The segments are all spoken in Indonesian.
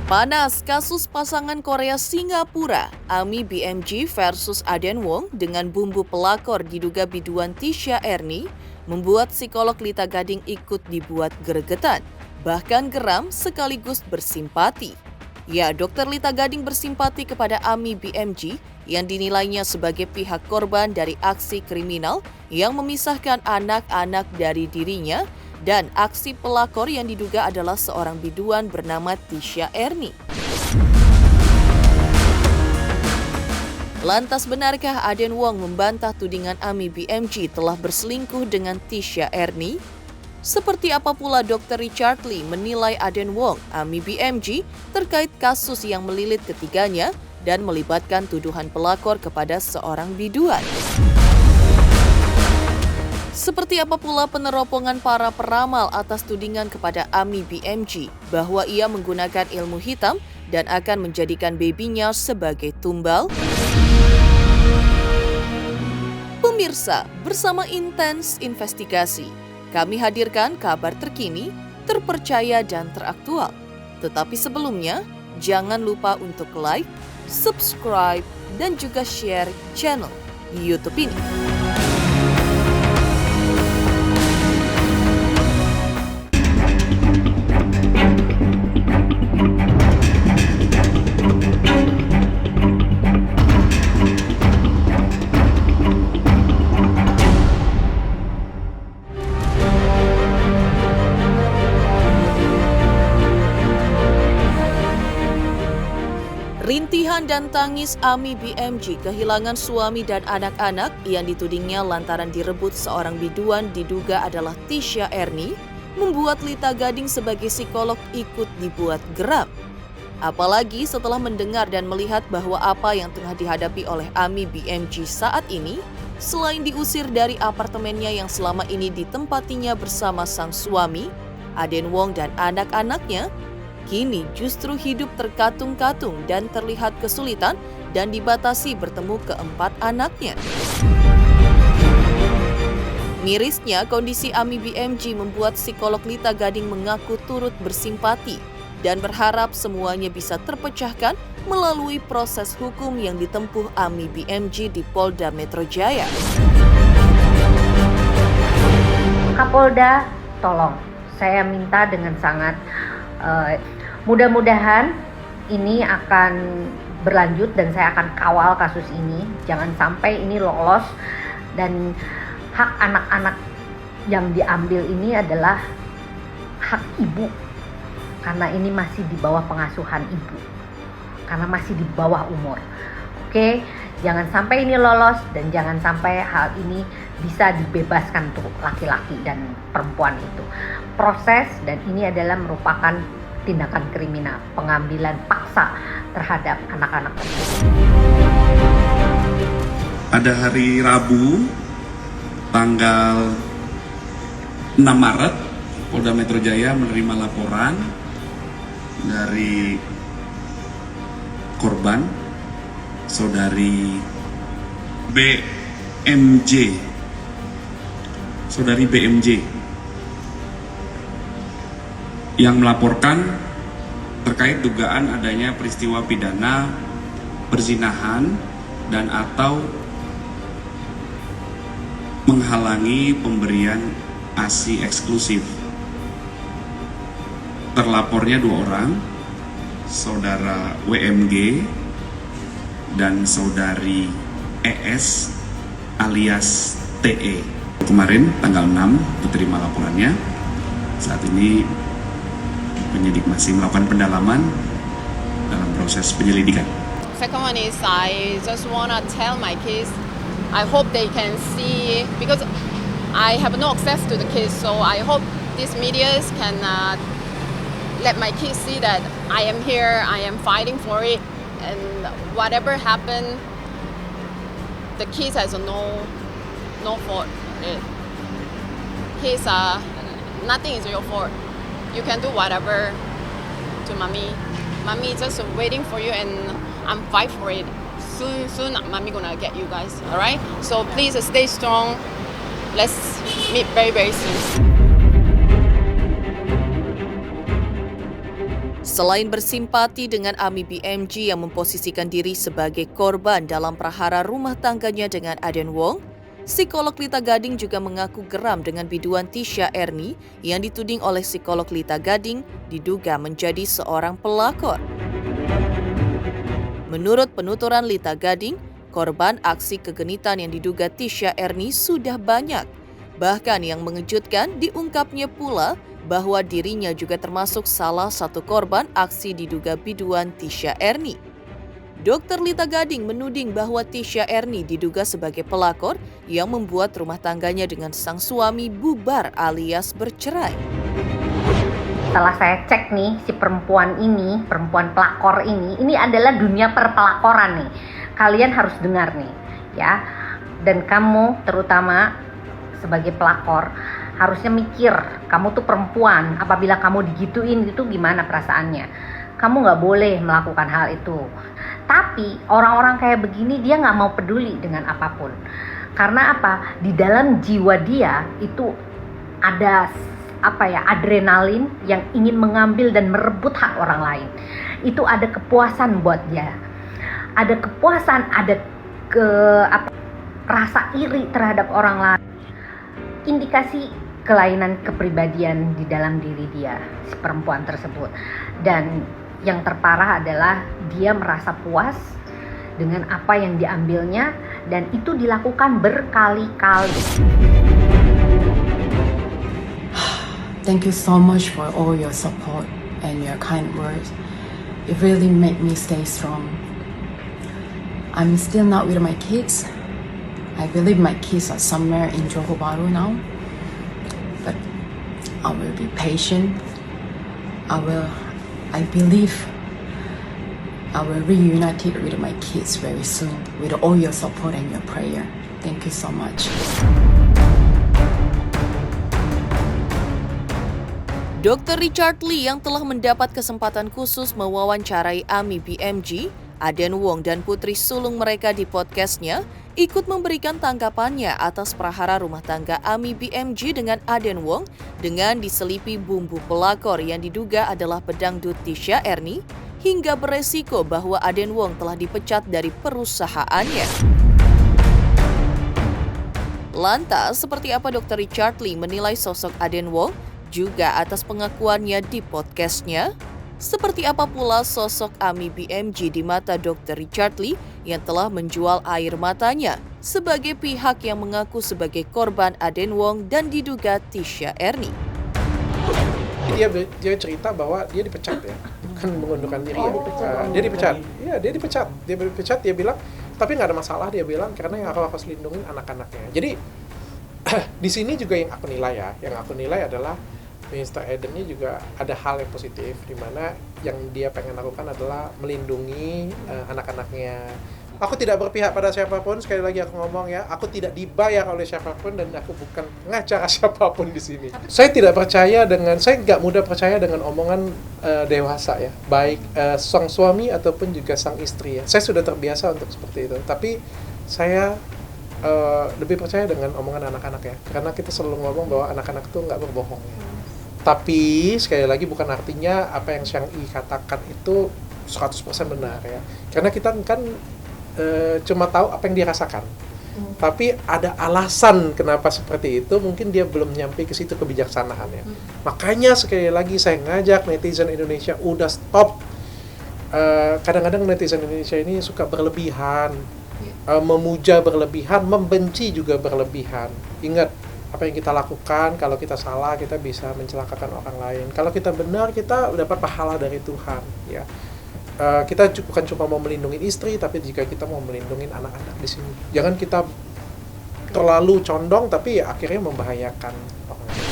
Panas kasus pasangan Korea Singapura, Ami BMG versus Aden Wong dengan bumbu pelakor diduga biduan Tisha Ernie membuat psikolog Lita Gading ikut dibuat gregetan, bahkan geram sekaligus bersimpati. Ya, Dr. Lita Gading bersimpati kepada Ami BMG yang dinilainya sebagai pihak korban dari aksi kriminal yang memisahkan anak-anak dari dirinya dan aksi pelakor yang diduga adalah seorang biduan bernama Tisha Ernie. Lantas benarkah Aden Wong membantah tudingan Ami BMG telah berselingkuh dengan Tisha Ernie? Seperti apa pula Dr. Richard Lee menilai Aden Wong, Ami BMG terkait kasus yang melilit ketiganya dan melibatkan tuduhan pelakor kepada seorang biduan? Seperti apa pula peneropongan para peramal atas tudingan kepada Ami BMG bahwa ia menggunakan ilmu hitam dan akan menjadikan babynya sebagai tumbal? Pemirsa, bersama Intens Investigasi, kami hadirkan kabar terkini, terpercaya dan teraktual. Tetapi sebelumnya, jangan lupa untuk like, subscribe, dan juga share channel YouTube ini. Rintihan dan tangis Ami BMG kehilangan suami dan anak-anak yang ditudingnya lantaran direbut seorang biduan diduga adalah Tisha Ernie membuat Lita Gading sebagai psikolog ikut dibuat geram. Apalagi setelah mendengar dan melihat bahwa apa yang tengah dihadapi oleh Ami BMG saat ini, selain diusir dari apartemennya yang selama ini ditempatinya bersama sang suami, Aden Wong dan anak-anaknya, kini justru hidup terkatung-katung dan terlihat kesulitan dan dibatasi bertemu keempat anaknya. Mirisnya, kondisi Ami BMG membuat psikolog Lita Gading mengaku turut bersimpati dan berharap semuanya bisa terpecahkan melalui proses hukum yang ditempuh Ami BMG di Polda Metro Jaya. Kapolda, tolong, saya minta dengan sangat mudah-mudahan ini akan berlanjut dan saya akan kawal kasus ini. Jangan sampai ini lolos dan hak anak-anak yang diambil ini adalah hak ibu. Karena ini masih di bawah pengasuhan ibu. Karena masih di bawah umur. Oke, jangan sampai ini lolos dan jangan sampai hal ini bisa dibebaskan untuk laki-laki dan perempuan itu. Proses dan ini adalah merupakan tindakan kriminal, pengambilan paksa terhadap anak-anak. Pada hari Rabu, tanggal 6 Maret, Polda Metro Jaya menerima laporan dari korban, saudari BMJ, yang melaporkan terkait dugaan adanya peristiwa pidana perzinahan dan atau menghalangi pemberian ASI eksklusif. Terlapornya 2 orang, saudara WMG dan saudari ES alias TE. Kemarin tanggal 6 diterima laporannya. Saat ini penyidik masih melakukan pendalaman dalam proses penyelidikan. Second one is I just wanna tell my kids, I hope they can see, because I have no access to the kids, so I hope these medias can let my kids see that I am here, I am fighting for it, and whatever happened, the kids has no fault. Kids are, nothing is your fault. You can do whatever to mommy. Mommy just waiting for you and I'm fight for it. Soon mommy gonna get you guys, alright? So please stay strong. Let's meet very soon. Selain bersimpati dengan Ami BMG yang memposisikan diri sebagai korban dalam prahara rumah tangganya dengan Aden Wong, psikolog Lita Gading juga mengaku geram dengan biduan Tisha Ernie yang dituding oleh psikolog Lita Gading diduga menjadi seorang pelakor. Menurut penuturan Lita Gading, korban aksi kegenitan yang diduga Tisha Ernie sudah banyak. Bahkan yang mengejutkan diungkapnya pula bahwa dirinya juga termasuk salah satu korban aksi diduga biduan Tisha Ernie. Dr. Lita Gading menuding bahwa Tisha Ernie diduga sebagai pelakor yang membuat rumah tangganya dengan sang suami bubar alias bercerai. Setelah saya cek nih, si perempuan pelakor ini adalah dunia perpelakoran nih. Kalian harus dengar nih, ya. Dan kamu terutama sebagai pelakor harusnya mikir, kamu tuh perempuan, apabila kamu digituin itu gimana perasaannya. Kamu gak boleh melakukan hal itu. Tapi orang-orang kayak begini dia gak mau peduli dengan apapun. Karena apa? Di dalam jiwa dia itu ada adrenalin yang ingin mengambil dan merebut hak orang lain. Itu ada kepuasan buat dia. Ada kepuasan, ada rasa iri terhadap orang lain. Indikasi kelainan kepribadian di dalam diri dia, si perempuan tersebut. Dan yang terparah adalah dia merasa puas dengan apa yang diambilnya dan itu dilakukan berkali-kali. Thank you so much for all your support and your kind words. It really made me stay strong. I'm still not with my kids. I believe my kids are somewhere in Johor Bahru now. But I will be patient. I believe I will reunite with my kids very soon with all your support and your prayer. Thank you so much. Dr. Richard Lee yang telah mendapat kesempatan khusus mewawancarai Ami BMG, Aden Wong dan putri sulung mereka di podcastnya, ikut memberikan tanggapannya atas prahara rumah tangga Ami BMG dengan Aden Wong dengan diselipi bumbu pelakor yang diduga adalah pedangdut Tisha Ernie hingga beresiko bahwa Aden Wong telah dipecat dari perusahaannya. Lantas, seperti apa Dr. Richard Lee menilai sosok Aden Wong juga atas pengakuannya di podcastnya? Seperti apa pula sosok Ami BMG di mata Dr. Richard Lee yang telah menjual air matanya sebagai pihak yang mengaku sebagai korban Aden Wong dan diduga Tisha Ernie? Dia cerita bahwa dia dipecat ya, bukan mengundurkan diri ya. Dia dipecat. Iya, dia dipecat. Dia bilang, tapi nggak ada masalah dia bilang karena yang aku harus lindungin anak-anaknya. Jadi di sini juga yang aku nilai adalah Mr. Eden-nya juga ada hal yang positif di mana yang dia pengen lakukan adalah melindungi anak-anaknya. Aku tidak berpihak pada siapapun, sekali lagi aku ngomong ya, aku tidak dibayar oleh siapapun dan aku bukan pengacara siapapun di sini. Saya nggak mudah percaya dengan omongan dewasa ya, baik sang suami ataupun juga sang istri ya. Saya sudah terbiasa untuk seperti itu, tapi saya lebih percaya dengan omongan anak-anak ya, karena kita selalu ngomong bahwa anak-anak tuh nggak berbohong ya. Tapi sekali lagi bukan artinya apa yang Syang I katakan itu 100% benar ya. Karena kita kan cuma tahu apa yang dia rasakan. Tapi ada alasan kenapa seperti itu, mungkin dia belum nyampe ke situ kebijaksanaan ya. Makanya sekali lagi saya ngajak netizen Indonesia udah stop. Kadang-kadang netizen Indonesia ini suka berlebihan, memuja berlebihan, membenci juga berlebihan. Ingat, apa yang kita lakukan, kalau kita salah kita bisa mencelakakan orang lain. Kalau kita benar kita dapat pahala dari Tuhan ya. Kita bukan cuma mau melindungi istri, tapi juga kita mau melindungi anak-anak di sini. Jangan kita terlalu condong tapi akhirnya membahayakan orang lain.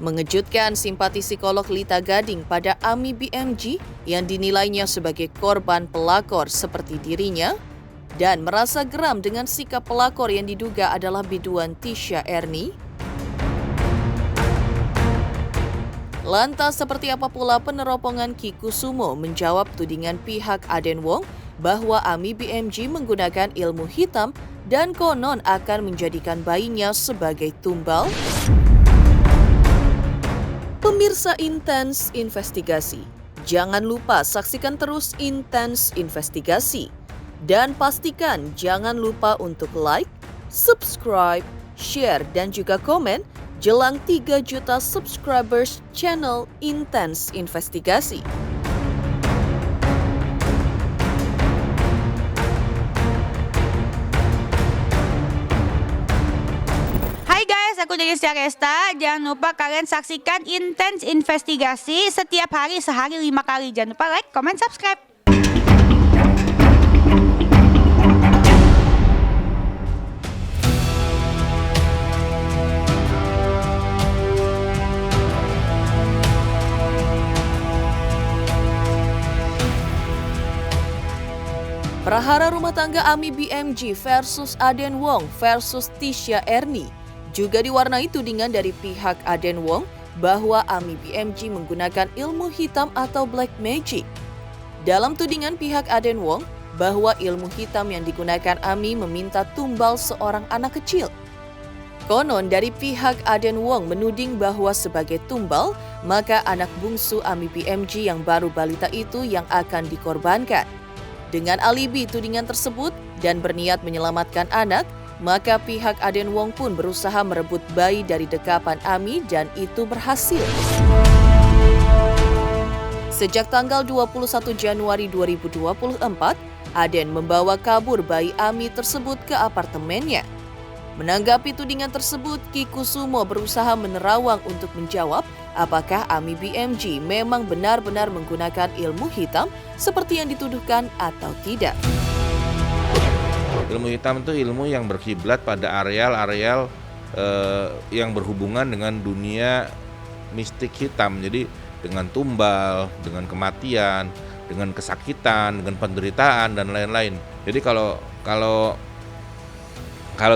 Mengejutkan simpati psikolog Lita Gading pada Ami BMG yang dinilainya sebagai korban pelakor seperti dirinya dan merasa geram dengan sikap pelakor yang diduga adalah biduan Tisha Ernie. Lantas seperti apa pula peneropongan Ki Kusumo menjawab tudingan pihak Aden Wong bahwa Ami BMG menggunakan ilmu hitam dan konon akan menjadikan bayinya sebagai tumbal? Pemirsa Intens Investigasi, jangan lupa saksikan terus Intens Investigasi. Dan pastikan jangan lupa untuk like, subscribe, share, dan juga komen jelang 3 juta subscribers channel Intens Investigasi. Hai guys, aku Delisha Resta. Jangan lupa kalian saksikan Intens Investigasi setiap hari, sehari 5 kali. Jangan lupa like, comment, subscribe. Prahara rumah tangga Ami BMG versus Aden Wong versus Tisha Ernie juga diwarnai tudingan dari pihak Aden Wong bahwa Ami BMG menggunakan ilmu hitam atau black magic. Dalam tudingan pihak Aden Wong bahwa ilmu hitam yang digunakan Ami meminta tumbal seorang anak kecil. Konon dari pihak Aden Wong menuding bahwa sebagai tumbal, maka anak bungsu Ami BMG yang baru balita itu yang akan dikorbankan. Dengan alibi tudingan tersebut dan berniat menyelamatkan anak, maka pihak Aden Wong pun berusaha merebut bayi dari dekapan Ami dan itu berhasil. Sejak tanggal 21 Januari 2024, Aden membawa kabur bayi Ami tersebut ke apartemennya. Menanggapi tudingan tersebut, Ki Kusumo berusaha menerawang untuk menjawab apakah Ami BMG memang benar-benar menggunakan ilmu hitam seperti yang dituduhkan atau tidak. Ilmu hitam itu ilmu yang berkiblat pada areal-areal yang berhubungan dengan dunia mistik hitam. Jadi dengan tumbal, dengan kematian, dengan kesakitan, dengan penderitaan dan lain-lain. Jadi kalau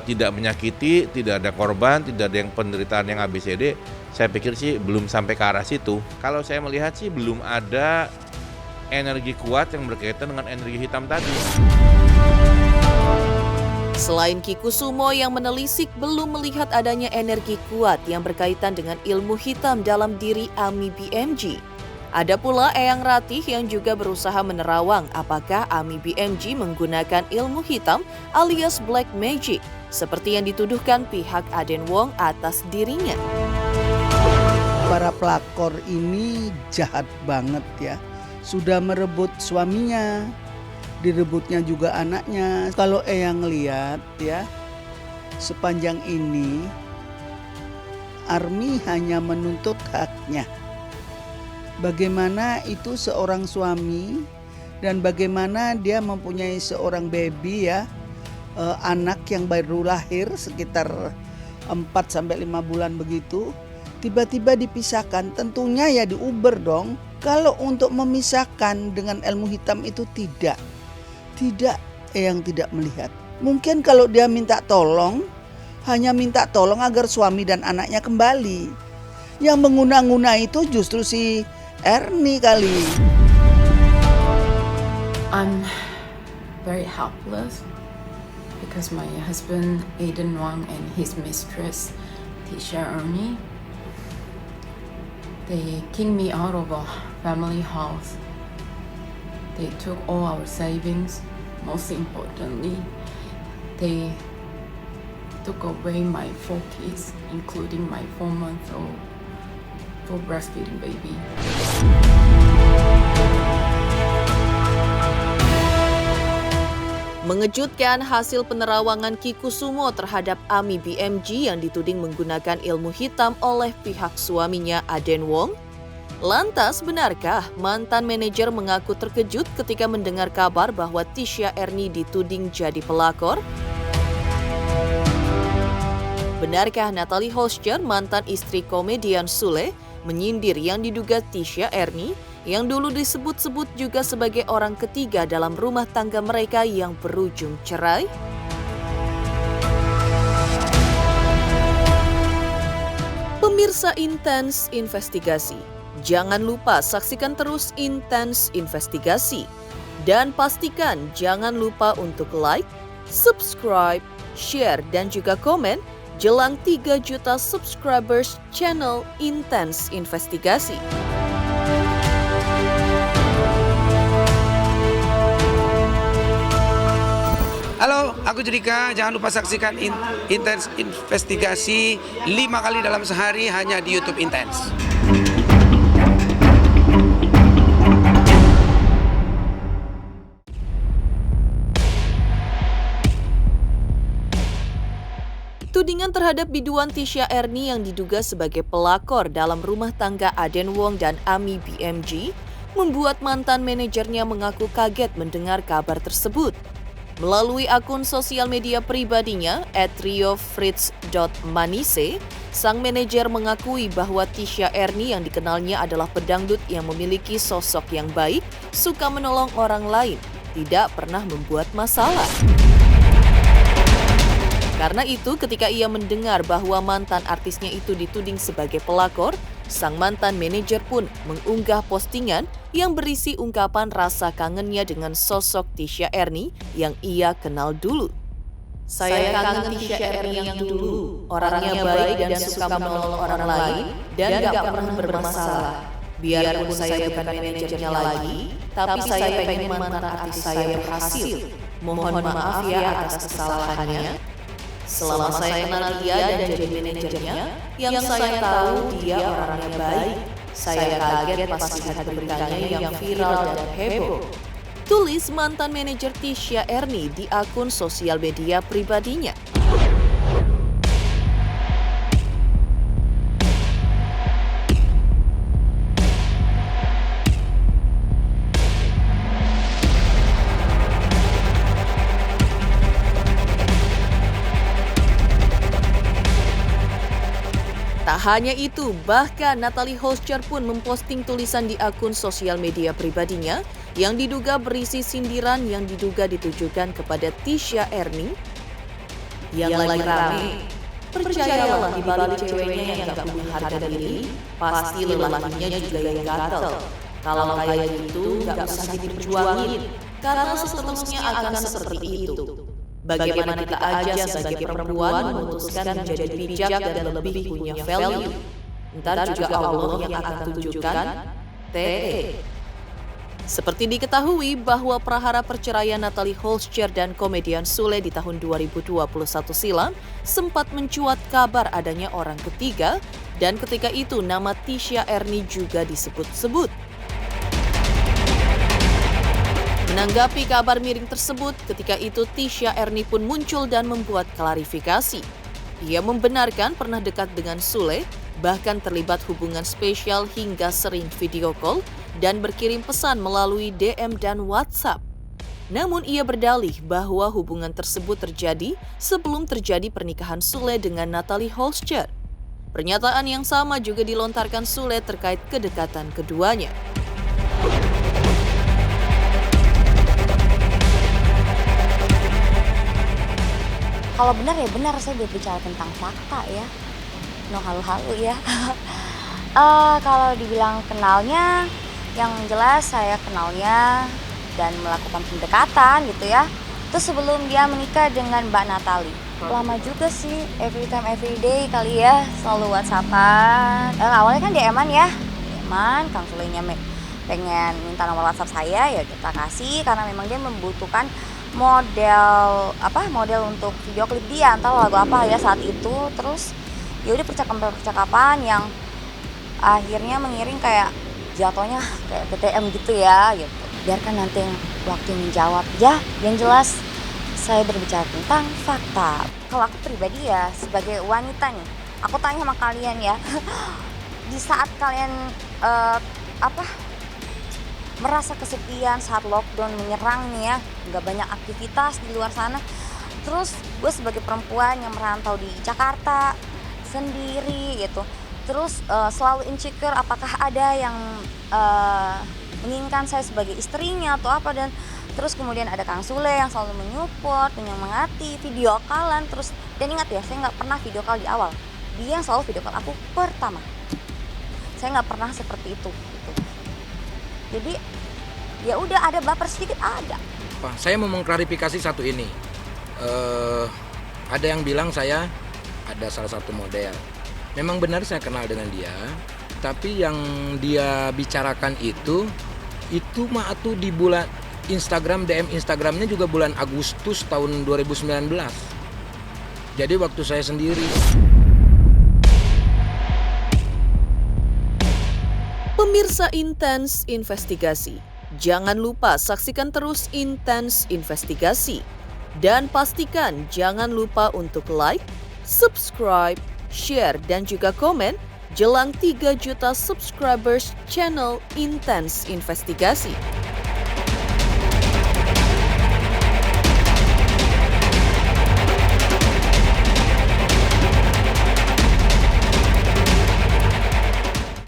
tidak menyakiti, tidak ada korban, tidak ada yang penderitaan yang ABCD, saya pikir sih belum sampai ke arah situ. Kalau saya melihat sih belum ada energi kuat yang berkaitan dengan energi hitam tadi. Selain Ki Kusumo yang menelisik belum melihat adanya energi kuat yang berkaitan dengan ilmu hitam dalam diri Ami BMG. Ada pula Eyang Ratih yang juga berusaha menerawang apakah Ami BMG menggunakan ilmu hitam alias black magic seperti yang dituduhkan pihak Aden Wong atas dirinya. Para pelakor ini jahat banget ya. Sudah merebut suaminya, direbutnya juga anaknya. Kalau Eyang lihat ya, sepanjang ini Army hanya menuntut haknya. Bagaimana itu seorang suami dan bagaimana dia mempunyai seorang baby ya, anak yang baru lahir sekitar 4-5 bulan begitu, tiba-tiba dipisahkan, tentunya ya diuber dong. Kalau untuk memisahkan dengan ilmu hitam itu tidak yang tidak melihat. Mungkin kalau dia minta tolong, hanya minta tolong agar suami dan anaknya kembali. Yang menguna-nguna itu justru si Ernie kali. I'm very helpless because my husband Aden Wong and his mistress Tisha Ernie, they kicked me out of a family house. They took all our savings. Most importantly, they took away my 4 kids, including my 4-month-old for breastfeeding baby. Mengejutkan hasil penerawangan Ki Kusumo terhadap Ami BMG yang dituding menggunakan ilmu hitam oleh pihak suaminya Aden Wong. Lantas, benarkah mantan manajer mengaku terkejut ketika mendengar kabar bahwa Tisha Ernie dituding jadi pelakor? Benarkah Natalie Hoscher, mantan istri komedian Sule, menyindir yang diduga Tisha Ernie yang dulu disebut-sebut juga sebagai orang ketiga dalam rumah tangga mereka yang berujung cerai? Pemirsa Intens Investigasi, jangan lupa saksikan terus Intens Investigasi. Dan pastikan jangan lupa untuk like, subscribe, share, dan juga komen jelang 3 juta subscribers channel Intens Investigasi. Halo, aku Judika. Jangan lupa saksikan Intens Investigasi 5 kali dalam sehari hanya di YouTube Intens. Tudingan terhadap biduan Tisha Erni yang diduga sebagai pelakor dalam rumah tangga Aden Wong dan Ami BMG membuat mantan manajernya mengaku kaget mendengar kabar tersebut. Melalui akun sosial media pribadinya @riofritz.manise, sang manajer mengakui bahwa Tisha Erni yang dikenalnya adalah pedangdut yang memiliki sosok yang baik, suka menolong orang lain, tidak pernah membuat masalah. Karena itu, ketika ia mendengar bahwa mantan artisnya itu dituding sebagai pelakor, sang mantan manajer pun mengunggah postingan yang berisi ungkapan rasa kangennya dengan sosok Tisha Erni yang ia kenal dulu. Saya kangen Tisha Erni yang dulu, orangnya baik dan suka menolong orang lain dan gak pernah bermasalah. Biarpun saya bukan manajernya lagi, tapi saya pengen mantan artis saya berhasil. Mohon maaf ya atas kesalahannya. Selama saya kenal dia dan jadi manajernya, yang saya tahu dia orangnya baik. Saya kaget pas lihat beritanya yang viral dan heboh. Tulis mantan manajer Tisha Erni di akun sosial media pribadinya. Tak hanya itu, bahkan Natalie Holscher pun memposting tulisan di akun sosial media pribadinya yang diduga berisi sindiran yang diduga ditujukan kepada Tisha Erni. Yang lagi rame, percayalah di balik ceweknya yang gak punya harga diri, pasti lelakinya juga yang gatel. Kalau kayak gitu gak usah diperjuangin, karena seterusnya akan seperti itu. Bagaimana kita aja sebagai perempuan memutuskan menjadi bijak dan lebih punya value. Ntar juga Allah yang akan tunjukkan. TE. Seperti diketahui bahwa prahara perceraian Natalie Holscher dan komedian Sule di tahun 2021 silam sempat mencuat kabar adanya orang ketiga, dan ketika itu nama Tisha Erni juga disebut-sebut. Menanggapi kabar miring tersebut, ketika itu Tisha Erni pun muncul dan membuat klarifikasi. Ia membenarkan pernah dekat dengan Sule, bahkan terlibat hubungan spesial hingga sering video call dan berkirim pesan melalui DM dan WhatsApp. Namun ia berdalih bahwa hubungan tersebut terjadi sebelum terjadi pernikahan Sule dengan Natalie Holscher. Pernyataan yang sama juga dilontarkan Sule terkait kedekatan keduanya. Kalau benar ya benar, saya berbicara tentang fakta ya, no halu-halu ya. Kalau dibilang kenalnya, yang jelas saya kenalnya dan melakukan pendekatan gitu ya, itu sebelum dia menikah dengan Mbak Natalie. Lama juga sih, every time every day kali ya, selalu WhatsAppan. Awalnya kan DM-an ya, DM-an, Kang Sulenya pengen minta nomor WhatsApp saya, ya kita kasih karena memang dia membutuhkan model untuk video klip dia, entah lagu apa ya saat itu. Terus ya udah percakapan yang akhirnya mengiring kayak jatuhnya kayak TTM gitu ya gitu. Biarkan nanti waktu menjawab ya. Yang jelas saya berbicara tentang fakta. Kalau aku pribadi ya sebagai wanita nih, aku tanya sama kalian ya. Di saat kalian merasa kesepian saat lockdown menyerang nih ya, nggak banyak aktivitas di luar sana. Terus gue sebagai perempuan yang merantau di Jakarta sendiri gitu, terus selalu insecure apakah ada yang menginginkan saya sebagai istrinya atau apa. Dan terus kemudian ada Kang Sule yang selalu menyupport, menyemangati, video callan terus. Dan ingat ya, saya nggak pernah video call di awal, dia yang selalu video call aku pertama. Saya nggak pernah seperti itu gitu. Jadi ya udah ada baper sedikit ada. Saya mau mengklarifikasi satu ini. Ada yang bilang saya ada salah satu model. Memang benar saya kenal dengan dia, tapi yang dia bicarakan itu mah tuh di bulan Instagram, DM Instagramnya juga bulan Agustus tahun 2019. Jadi waktu saya sendiri. Pemirsa Intens Investigasi, jangan lupa saksikan terus Intens Investigasi. Dan pastikan jangan lupa untuk like, subscribe, share, dan juga komen jelang 3 juta subscribers channel Intens Investigasi.